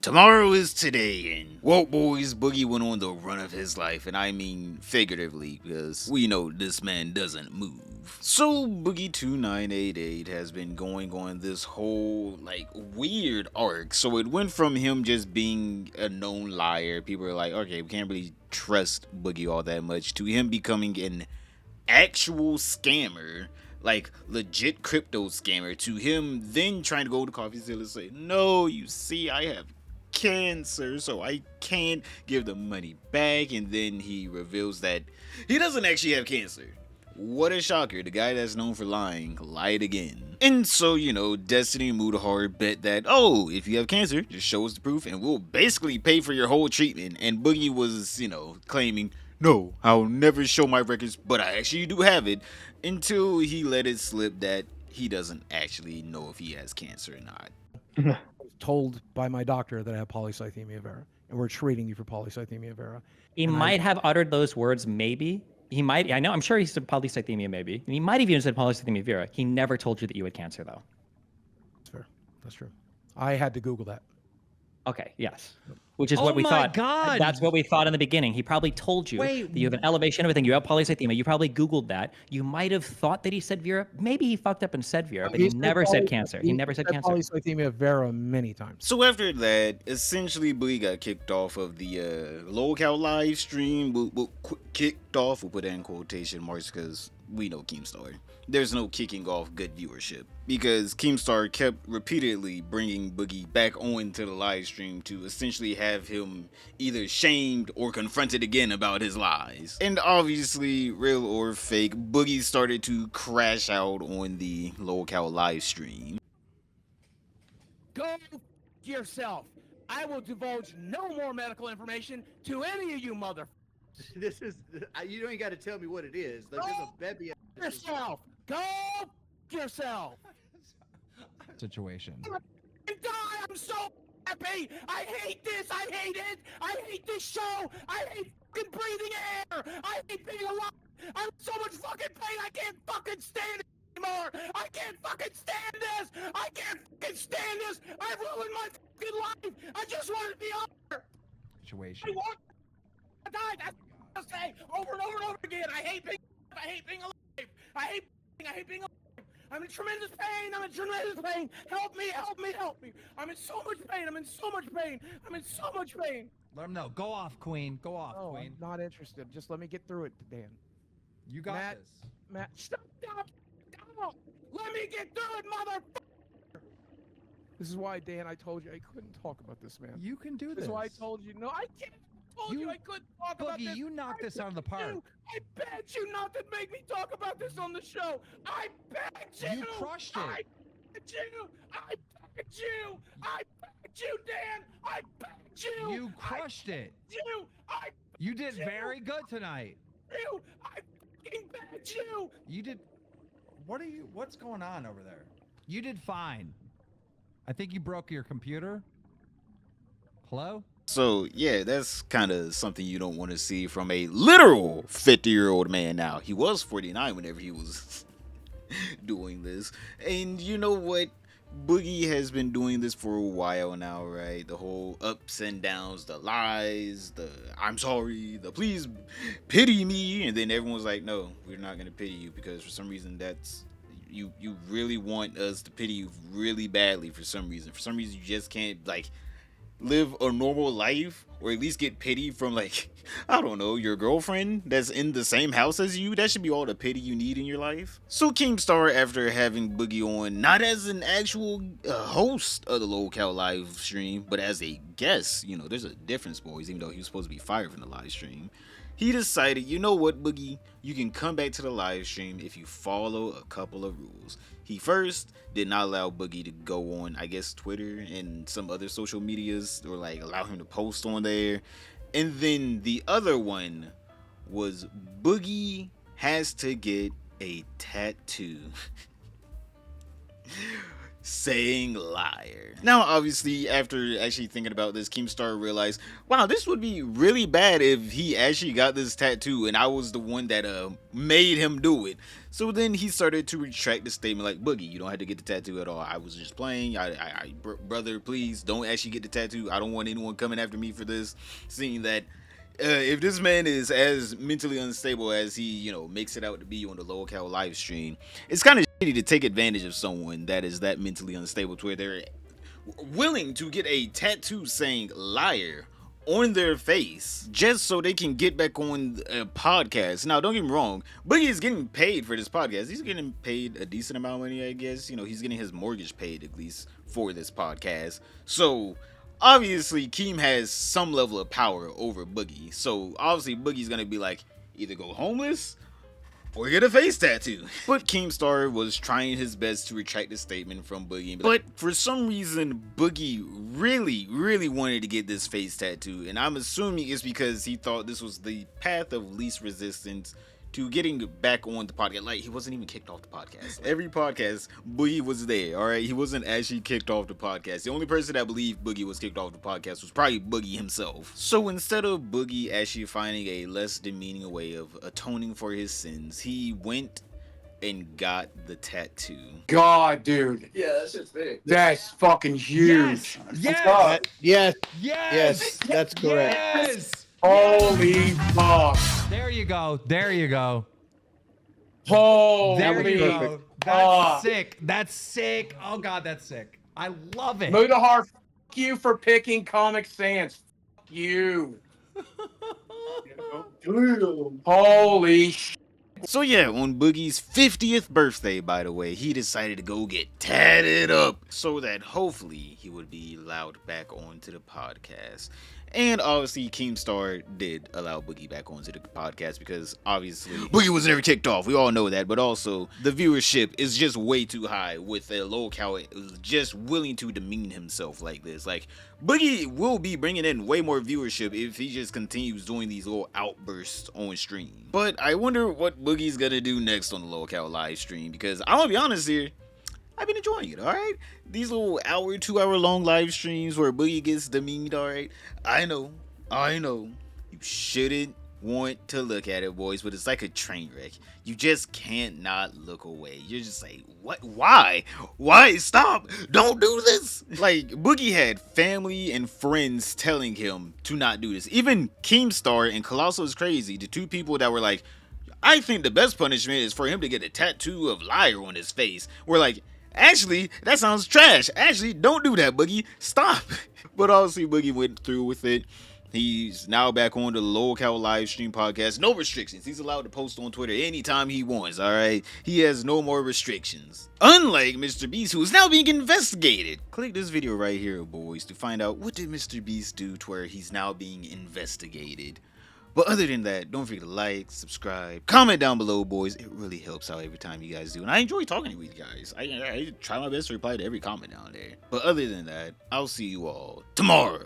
Tomorrow is today, and well, boys, Boogie went on the run of his life, and I mean figuratively, because we know this man doesn't move. So Boogie 2988 has been going on this whole like weird arc. So it went from him just being a known liar, people are like, okay, we can't really trust Boogie all that much, to him becoming an actual scammer, like legit crypto scammer, to him then trying to go to coffee dealer and say, no, you see, I have cancer, so I can't give the money back. And then he reveals that he doesn't actually have cancer. What a shocker. The guy that's known for lying lied again. And so, Destiny and Mudahar bet that, oh, if you have cancer, just show us the proof and we'll basically pay for your whole treatment. And Boogie was, claiming, no, I'll never show my records, but I actually do have it, until he let it slip that he doesn't actually know if he has cancer or not. I was told by my doctor that I have polycythemia vera, and we're treating you for polycythemia vera. He might have uttered those words, maybe. He might. I know. I'm sure he said polycythemia, maybe. And he might have even said polycythemia vera. He never told you that you had cancer, though. That's fair. That's true. I had to Google that. Okay. Yes. Which is what we thought. God. That's what we thought in the beginning. He probably told you that you have an elevation, everything. You have polycythemia. You probably Googled that. You might have thought that he said vera. Maybe he fucked up and said vera, but he never said cancer. He never said cancer. Polycythemia vera many times. So after that, essentially, Boogie got kicked off of the locale live stream. Kicked off, we'll put that in quotation marks because we know Keemstar. There's no kicking off good viewership, because Keemstar kept repeatedly bringing Boogie back on to the live stream to essentially have him either shamed or confronted again about his lies. And obviously, real or fake, Boogie started to crash out on the locale live stream. Go yourself. I will divulge no more medical information to any of you mother. This is, you don't even got to tell me what it is. Like, there's a baby. Yourself. Go yourself. Situation. And die. I'm so happy. I hate this. I hate it. I hate this show. I hate fucking breathing air. I hate being alive. I'm in so much fucking pain. I can't fucking stand it anymore. I can't fucking stand this. I can't fucking stand this. I've ruined my fucking life. I just want to be over. Situation. I want to die. That's what I say over and over and over again. I hate being alive. I hate being alive. I'm in tremendous pain. Help me. I'm in so much pain. Let him know. Go off, Queen. Go off, Oh, Queen. I'm not interested. Just let me get through it, Dan. You got Matt. this. Matt, Stop. Let me get through it, motherfucker. this is why, Dan, I told you I couldn't talk about this, man. You can do This this. is why I told you, no, I can't. I told you I couldn't talk about Boogie, this. you knocked this out of the park. I begged you not to make me talk about this on the show. I begged you. You crushed it. I begged you, Dan. I begged you. You crushed it. I You did very good tonight. you. I fucking begged you. You did. What's going on over there? You did fine. I think you broke your computer. Hello? So, yeah, that's kind of something you don't want to see from a literal 50-year-old man now. He was 49 whenever he was doing this. And you know what? Boogie has been doing this for a while now, right? The whole ups and downs, the lies, the I'm sorry, the please pity me. And then everyone's like, no, we're not going to pity you, because for some reason that's... You really want us to pity you really badly for some reason. For some reason you just can't, like, live a normal life, or at least get pity from, like, I don't know, your girlfriend that's in the same house as you. That should be all the pity you need in your life. So Keemstar, after having Boogie on, not as an actual host of the locale live stream, but as a guest, there's a difference, boys, even though he was supposed to be fired from the live stream, he decided, you know what, Boogie, you can come back to the live stream if you follow a couple of rules. He first did not allow Boogie to go on, I guess, Twitter and some other social medias, or like allow him to post on there. And then the other one was Boogie has to get a tattoo. saying liar. Now, obviously, after actually thinking about this, Keemstar realized, wow, this would be really bad if he actually got this tattoo and I was the one that made him do it. So then he started to retract the statement like, Boogie, you don't have to get the tattoo at all. I was just playing. Brother, please don't actually get the tattoo. I don't want anyone coming after me for this. Seeing that if this man is as mentally unstable as he, makes it out to be on the locale live stream, it's kind of shitty to take advantage of someone that is that mentally unstable to where they're willing to get a tattoo saying liar on their face just so they can get back on a podcast. Now, don't get me wrong, Boogie is getting paid for this podcast. He's getting paid a decent amount of money, I guess. He's getting his mortgage paid at least for this podcast. So obviously, Keem has some level of power over Boogie. So obviously, Boogie's gonna be like, either go homeless or get a face tattoo. But Keemstar was trying his best to retract the statement from Boogie. But for some reason, Boogie really wanted to get this face tattoo. And I'm assuming it's because he thought this was the path of least resistance to getting back on the podcast. Like, he wasn't even kicked off the podcast. Every podcast, Boogie was there, alright? He wasn't actually kicked off the podcast. The only person that believed Boogie was kicked off the podcast was probably Boogie himself. So instead of Boogie actually finding a less demeaning way of atoning for his sins, he went and got the tattoo. God, dude. Yeah, that's just big. That's fucking huge. Yes. Yes, Yes. yes, that's correct. Yes. Holy fuck. There you go. There you go. Holy There you perfect. go. That's sick. That's sick. Oh god, that's sick. I love it. Mudahar, fuck you for picking Comic Sans. Fuck you. Holy shit. So yeah, on Boogie's 50th birthday, by the way, he decided to go get tatted up so that hopefully he would be allowed back onto the podcast. And obviously, Keemstar did allow Boogie back onto the podcast because obviously Boogie was never kicked off. We all know that, but also the viewership is just way too high with a locale just willing to demean himself like this. Like, Boogie will be bringing in way more viewership if he just continues doing these little outbursts on stream. But I wonder what Boogie's gonna do next on the locale live stream, because I'm gonna be honest here, I've been enjoying it, alright? These little hour, 2 hour long live streams where Boogie gets demeaned, alright? I know. You shouldn't want to look at it, boys, but it's like a train wreck. You just can't not look away. You're just like, what? Why? Stop! Don't do this! Like, Boogie had family and friends telling him to not do this. Even Keemstar and Colossal is Crazy, the two people that were like, I think the best punishment is for him to get a tattoo of liar on his face. We're like, actually, that sounds trash. Actually, don't do that, Boogie. Stop. But obviously, Boogie went through with it. He's now back on the locale live stream podcast. No restrictions. He's allowed to post on Twitter anytime he wants, alright? He has no more restrictions. Unlike Mr. Beast, who is now being investigated. Click this video right here, boys, to find out what did Mr. Beast do to where he's now being investigated. But other than that, don't forget to like, subscribe, comment down below, boys. It really helps out every time you guys do. And I enjoy talking with you guys. I try my best to reply to every comment down there. But other than that, I'll see you all tomorrow.